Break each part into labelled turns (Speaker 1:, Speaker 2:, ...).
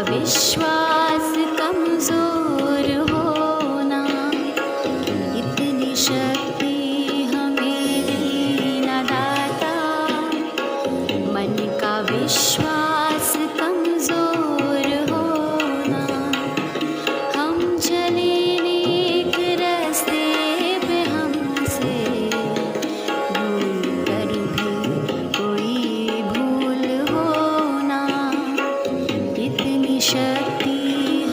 Speaker 1: विश्वास कमजोर होना, इतनी शक्ति हमें देना दाता। मन का विश्वास कमजोर होना, हम चले नेक रास्ते पे, हमसे भूल कर भी कोई भूल होना, इतनी शक्ति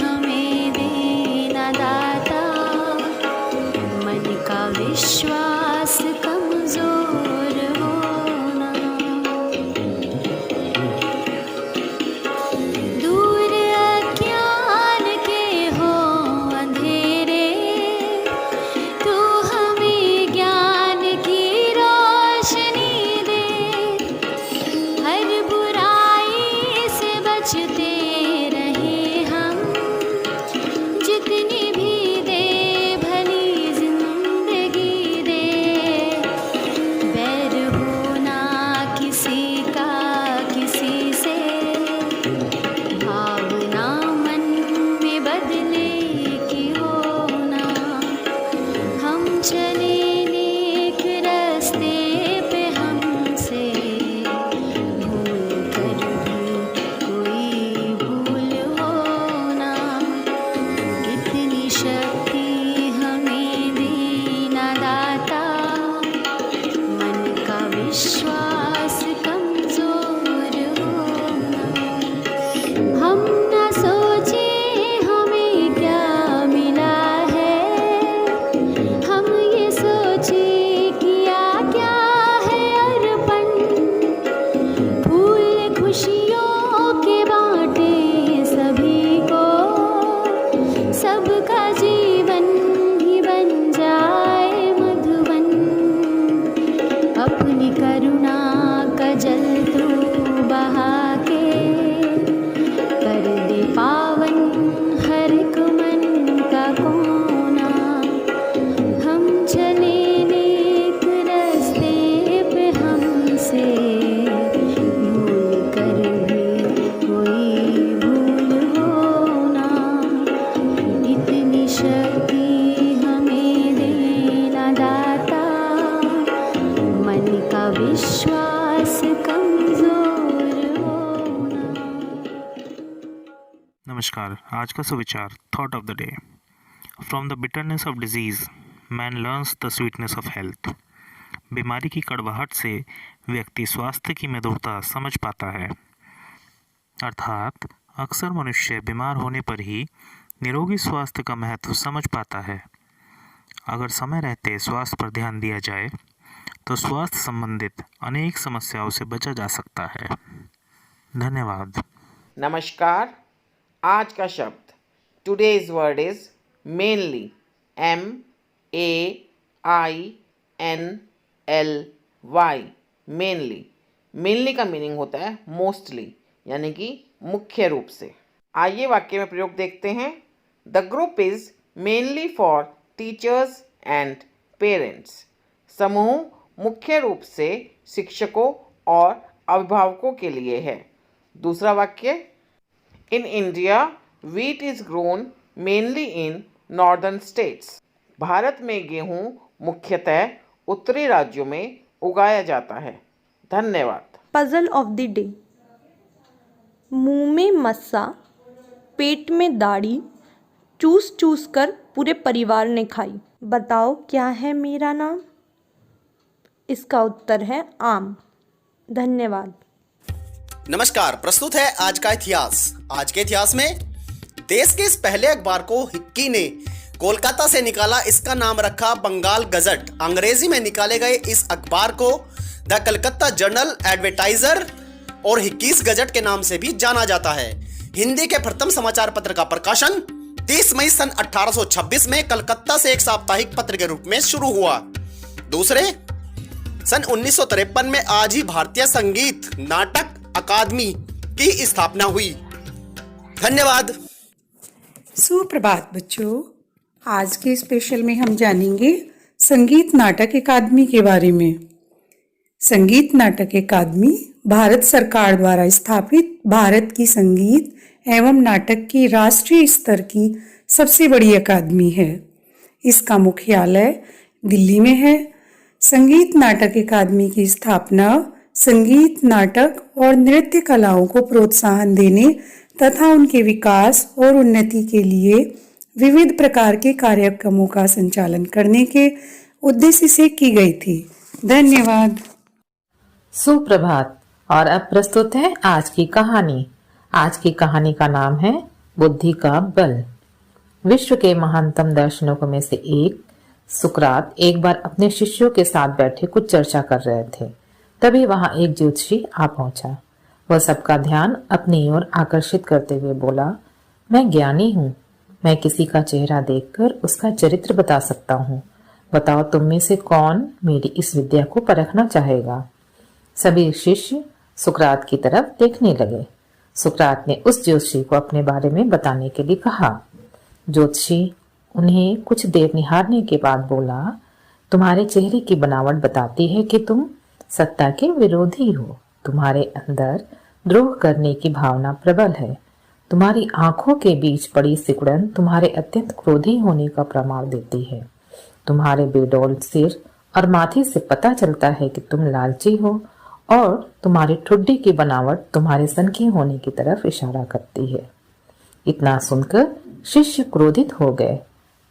Speaker 1: हमें देना दाता। मन का विश्वास कमजोर होना, दूर अज्ञान के हो अंधेरे, तू हमें ज्ञान की रोशनी दे। हर बुराई से बचते रहे हम, जितनी भी दे भली जिंदगी दे। बैर होना किसी का किसी से, भावना मन में बदले की होना। हम चले नेक रास्ते पे, हमसे भूल कर भी कोई भूल होना, इतनी शक्ति हमें देना दाता। मन का विश्वास कमजोर होना, हम न सोचे हमें क्या मिला है, हम ये सोचे किया क्या है अर्पण। फूल खुशियों के बांटे सभी को, सबका जीवन ही बन जाए मधुबन। अपनी करुणा का जल तू बहा के, कर दे पावन हर एक मन का कोना। हम चले नेक रास्ते पे, हमसे भूल कर भी कोई भूल होना, इतनी शक्ति हमें देना दाता। मन का विश्वास कमजोर होना।
Speaker 2: नमस्कार। आज का सुविचार, thought of the day. From the bitterness of disease man learns the sweetness of health. बीमारी की कड़वाहट से व्यक्ति स्वास्थ्य की मधुरता समझ पाता है। अर्थात अक्सर मनुष्य बीमार होने पर ही निरोगी स्वास्थ्य का महत्व समझ पाता है। अगर समय रहते स्वास्थ्य पर ध्यान दिया जाए तो स्वास्थ्य संबंधित अनेक समस्याओं से बचा जा सकता है। धन्यवाद।
Speaker 3: नमस्कार। आज का शब्द today's word is mainly, MAINLY, mainly. Mainly का मीनिंग होता है मोस्टली, यानी कि मुख्य रूप से। आइए वाक्य में प्रयोग देखते हैं। The group is mainly for teachers and parents. समूह मुख्य रूप से शिक्षकों और अभिभावकों के लिए है। दूसरा वाक्य, in India wheat is grown mainly in northern states. Bharat में गेहूं मुख्यतः उत्तरी राज्यों में उगाया जाता है। धन्यवाद।
Speaker 4: Puzzle of the day. मुंह में मस्सा, पेट में दाढ़ी, चूस चूस कर पूरे परिवार ने खाई। बताओ क्या है मेरा नाम? इसका उत्तर है आम। धन्यवाद।
Speaker 5: नमस्कार। प्रस्तुत है आज का इतिहास। आज के इतिहास में देश के इस पहले अखबार को हिक्की ने कोलकाता से निकाला। इसका नाम रखा बंगाल गजट। अंग्रेजी में निकाले गए इस अखबार को द कलकत्ता जर्नल एडवर्टाइजर और हिक्कीस गजट के नाम से भी जाना जाता है। हिंदी के प्रथम समाचार पत्र का प्रकाशन 30 मई सन 1826 में कलकत्ता से एक साप्ताहिक पत्र के रूप में शुरू हुआ। दूसरे, सन 1953 में आज ही भारतीय संगीत नाटक अकादमी की स्थापना हुई। धन्यवाद।
Speaker 6: सुप्रभात बच्चों। आज के स्पेशल में हम जानेंगे संगीत नाटक अकादमी के बारे में। संगीत नाटक अकादमी भारत सरकार द्वारा स्थापित भारत की संगीत एवं नाटक की राष्ट्रीय स्तर की सबसे बड़ी अकादमी है। इसका मुख्यालय दिल्ली में है। संगीत नाटक अकादमी की स्थापना संगीत, नाटक और नृत्य कलाओं को प्रोत्साहन देने तथा उनके विकास और उन्नति के लिए विविध प्रकार के कार्यक्रमों का संचालन करने के उद्देश्य से की गई थी। धन्यवाद।
Speaker 7: सुप्रभात। और अब प्रस्तुत है आज की कहानी। आज की कहानी का नाम है बुद्धि का बल। विश्व के महानतम दार्शनिकों में से एक सुकरात एक बार अपने शिष्यों के साथ बैठे कुछ चर्चा कर रहे थे। तभी वहां एक ज्योतिषी आ पहुंचा। वह सबका ध्यान अपनी ओर आकर्षित करते हुए बोला, मैं ज्ञानी हूँ। मैं किसी का चेहरा देखकर उसका चरित्र बता सकता हूँ। बताओ तुम में से कौन मेरी इस विद्या को परखना चाहेगा। सभी शिष्य सुकरात की तरफ देखने लगे। सुकरात ने उस ज्योतिषी को अपने बारे में बताने के लिए कहा। ज्योतिषी उन्हें कुछ देर निहारने के बाद बोला, तुम्हारे चेहरे की बनावट बताती है कि तुम सत्ता के विरोधी हो। तुम्हारे अंदर द्रोह करने की भावना प्रबल है। तुम्हारी आंखों के बीच पड़ी सिकुड़न तुम्हारे अत्यंत क्रोधी होने का प्रमाण देती है। तुम्हारे बेडौल सिर और माथे से पता चलता है कि तुम लालची हो और तुम्हारी ठुड्डी की बनावट तुम्हारे सनकी होने की तरफ इशारा करती है। इतना सुनकर शिष्य क्रोधित हो गए,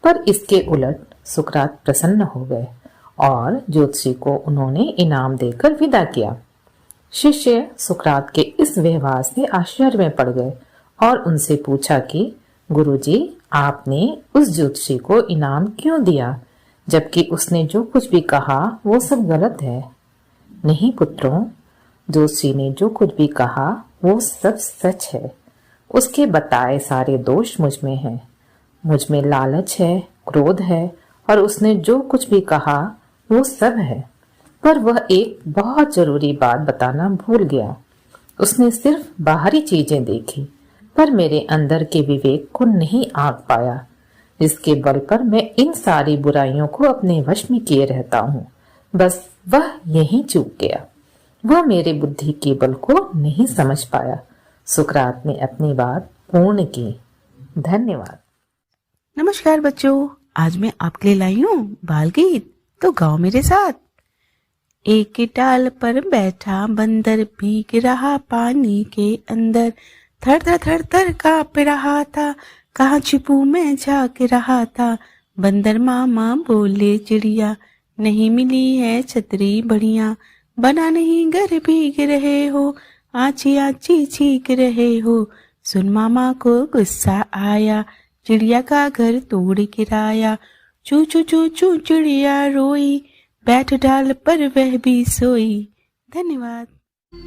Speaker 7: पर इसके उलट सुकरात प्रसन्न हो गए और ज्योतिषी को उन्होंने इनाम देकर विदा किया। शिष्य सुकरात के इस व्यवहार से आश्चर्य में पड़ गए और उनसे पूछा कि गुरुजी, आपने उस ज्योतिषी को इनाम क्यों दिया, जबकि उसने जो कुछ भी कहा वो सब गलत है। नहीं पुत्रों, ज्योतिषी ने जो कुछ भी कहा वो सब सच है। उसके बताए सारे दोष मुझ में हैं। मुझ में लालच है, क्रोध है और उसने जो कुछ भी कहा वो सब है। पर वह एक बहुत जरूरी बात बताना भूल गया। उसने सिर्फ बाहरी चीजें देखी, पर मेरे अंदर के विवेक को नहीं आंक पाया, जिसके बल पर मैं इन सारी बुराइयों को अपने वश में किए रहता हूँ। बस वह यहीं चूक गया। वह मेरे बुद्धि के बल को नहीं समझ पाया। सुकरात ने अपनी बात पूर्ण की। धन्यवाद।
Speaker 8: नमस्कार बच्चों, आज मैं आपके लिए लाई हूँ बाल गीत, तो गाओ मेरे साथ। एक डाल पर बैठा बंदर भीग रहा पानी के अंदर, थर थर थर थर कांप रहा था, कहाँ छिपू मैं झांक रहा था। बंदर मामा बोले चिड़िया, नहीं मिली है छतरी बढ़िया, बना नहीं घर भीग रहे हो, आची आची छींक रहे हो। सुन मामा को गुस्सा आया, चिड़िया का घर तोड़ गिराया, चू चू चू चू चिड़िया रोई, बैठ डाल पर वह भी सोई। धन्यवाद।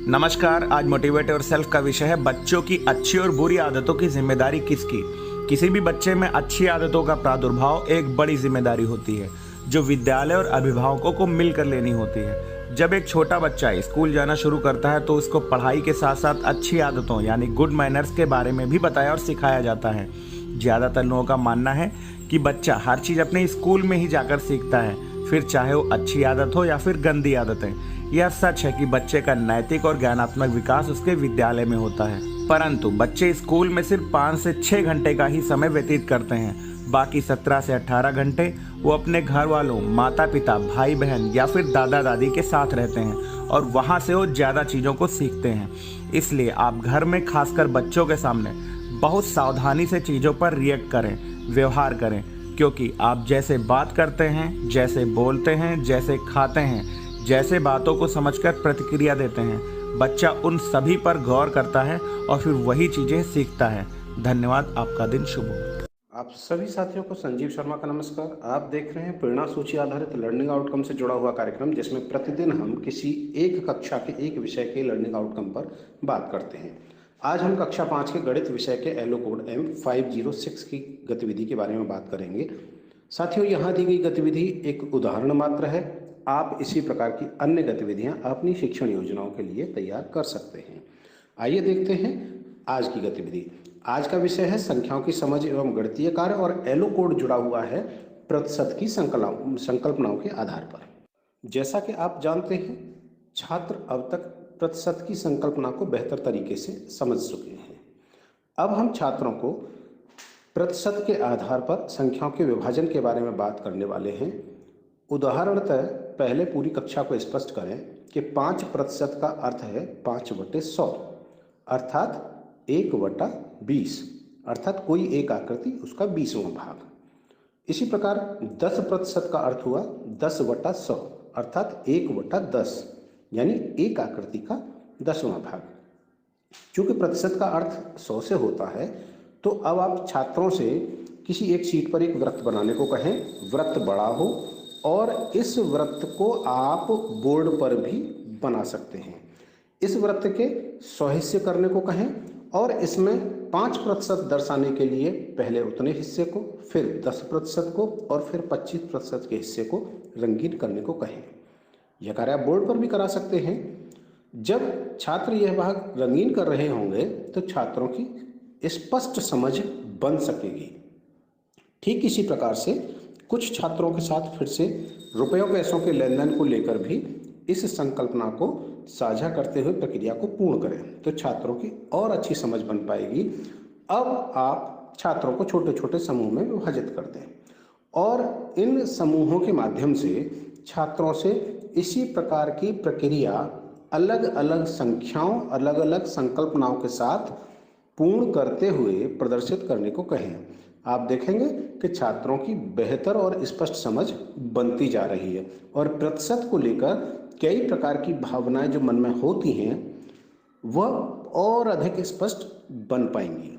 Speaker 9: नमस्कार। आज मोटिवेट और सेल्फ का विषय है बच्चों की अच्छी और बुरी आदतों की जिम्मेदारी किसकी। किसी भी बच्चे में अच्छी आदतों का प्रादुर्भाव एक बड़ी जिम्मेदारी होती है, जो विद्यालय और अभिभावकों को मिलकर लेनी होती है। जब एक छोटा बच्चा स्कूल जाना शुरू करता है तो उसको पढ़ाई के साथ साथ अच्छी आदतों यानी गुड मैनर्स के बारे में भी बताया और सिखाया जाता है। ज़्यादातर लोगों का मानना है कि बच्चा हर चीज़ अपने स्कूल में ही जाकर सीखता है, फिर चाहे वो अच्छी आदत हो या फिर गंदी आदतें। यह सच है कि बच्चे का नैतिक और ज्ञानात्मक विकास उसके विद्यालय में होता है, परंतु बच्चे स्कूल में सिर्फ 5 से 6 घंटे का ही समय व्यतीत करते हैं। बाकी 17 से 18 घंटे वो अपने घर वालों, माता पिता, भाई बहन या फिर दादा दादी के साथ रहते हैं और वहाँ से वो ज़्यादा चीज़ों को सीखते हैं। इसलिए आप घर में खासकर बच्चों के सामने बहुत सावधानी से चीज़ों पर रिएक्ट करें, व्यवहार करें, क्योंकि आप जैसे बात करते हैं, जैसे बोलते हैं, जैसे खाते हैं, जैसे बातों को समझकर प्रतिक्रिया देते हैं, बच्चा उन सभी पर गौर करता है और फिर वही चीज़ें सीखता है। धन्यवाद। आपका दिन शुभ हो।
Speaker 10: आप सभी साथियों को संजीव शर्मा का नमस्कार। आप देख रहे हैं प्रेरणा सूची आधारित लर्निंग आउटकम से जुड़ा हुआ कार्यक्रम, जिसमें प्रतिदिन हम किसी एक कक्षा के एक विषय के लर्निंग आउटकम पर बात करते हैं। आज हम कक्षा 5 के गणित विषय के एलो कोड M506 की गतिविधि के बारे में बात करेंगे। साथियों, यहाँ दी गई गतिविधि एक उदाहरण मात्र है। आप इसी प्रकार की अन्य गतिविधियाँ अपनी शिक्षण योजनाओं के लिए तैयार कर सकते हैं। आइए देखते हैं आज की गतिविधि। आज का विषय है संख्याओं की समझ एवं गणितीय कार्य और एलो कोड जुड़ा हुआ है प्रतिशत की संकल्पनाओं के आधार पर। जैसा कि आप जानते हैं, छात्र अब तक प्रतिशत की संकल्पना को बेहतर तरीके से समझ चुके हैं। अब हम छात्रों को प्रतिशत के आधार पर संख्याओं के विभाजन के बारे में बात करने वाले हैं। उदाहरणतः पहले पूरी कक्षा को स्पष्ट करें कि 5% का अर्थ है 5/100 अर्थात 1/20 अर्थात कोई एक आकृति उसका 20वां भाग। इसी प्रकार 10% का अर्थ हुआ 10/100 अर्थात 1/10 यानी एक आकृति का 10वां भाग। चूंकि प्रतिशत का अर्थ 100 से होता है तो अब आप छात्रों से किसी एक शीट पर एक वृत्त बनाने को कहें, वृत्त बड़ा हो और इस वृत्त को आप बोर्ड पर भी बना सकते हैं। इस वृत्त के 100 हिस्से करने को कहें और इसमें 5% दर्शाने के लिए पहले उतने हिस्से को, फिर 10% को और फिर 25% के हिस्से को रंगीन करने को कहें। यह कार्य आप बोर्ड पर भी करा सकते हैं। जब छात्र यह भाग रंगीन कर रहे होंगे तो छात्रों की स्पष्ट समझ बन सकेगी। ठीक इसी प्रकार से कुछ छात्रों के साथ फिर से रुपयों पैसों के लेन देन को लेकर भी इस संकल्पना को साझा करते हुए प्रक्रिया को पूर्ण करें तो छात्रों की और अच्छी समझ बन पाएगी। अब आप छात्रों को छोटे छोटे समूह में विभाजित कर दें और इन समूहों के माध्यम से छात्रों से इसी प्रकार की प्रक्रिया अलग अलग संख्याओं, अलग अलग संकल्पनाओं के साथ पूर्ण करते हुए प्रदर्शित करने को कहें। आप देखेंगे कि छात्रों की बेहतर और स्पष्ट समझ बनती जा रही है और प्रतिशत को लेकर कई प्रकार की भावनाएं जो मन में होती हैं वह और अधिक स्पष्ट बन पाएंगी।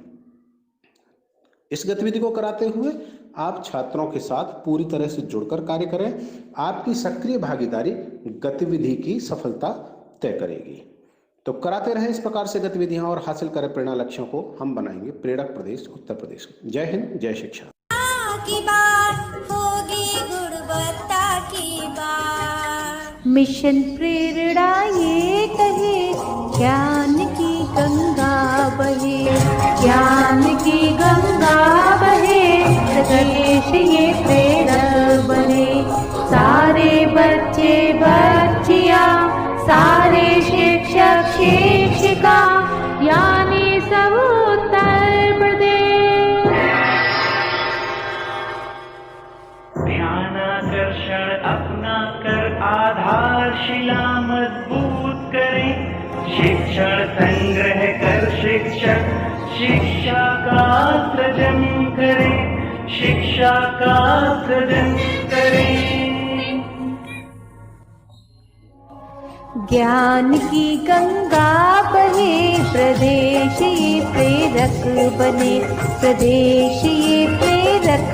Speaker 10: इस गतिविधि को कराते हुए आप छात्रों के साथ पूरी तरह से जुड़कर कार्य करें। आपकी सक्रिय भागीदारी गतिविधि की सफलता तय करेगी। तो कराते रहे इस प्रकार से गतिविधियां और हासिल करें प्रेरणा लक्ष्यों को। हम बनाएंगे प्रेरक प्रदेश उत्तर प्रदेश। जय हिंद, जय शिक्षा।
Speaker 1: की बात होगी गुणवत्ता की बात।
Speaker 4: मिशन प्रेरणा ये कहे ज्ञान की गंगा बहे, ज्ञान की गंगा बहे, प्रदेश ये प्रेरक बने। सारे बच्चे बच्चियां, सारे शिक्षक शिक्षिका यानी सब उत्तर प्रदेश।
Speaker 11: ध्यानाकर्षण अपना कर आधारशिला मजबूत करें। शिक्षण संग्रह कर शिक्षक शिक्षा का सृजन करें, शिक्षा का सृजन करें।
Speaker 4: ज्ञान की गंगा बहे, प्रदेश ये प्रेरक बने, प्रदेश ये प्रेरक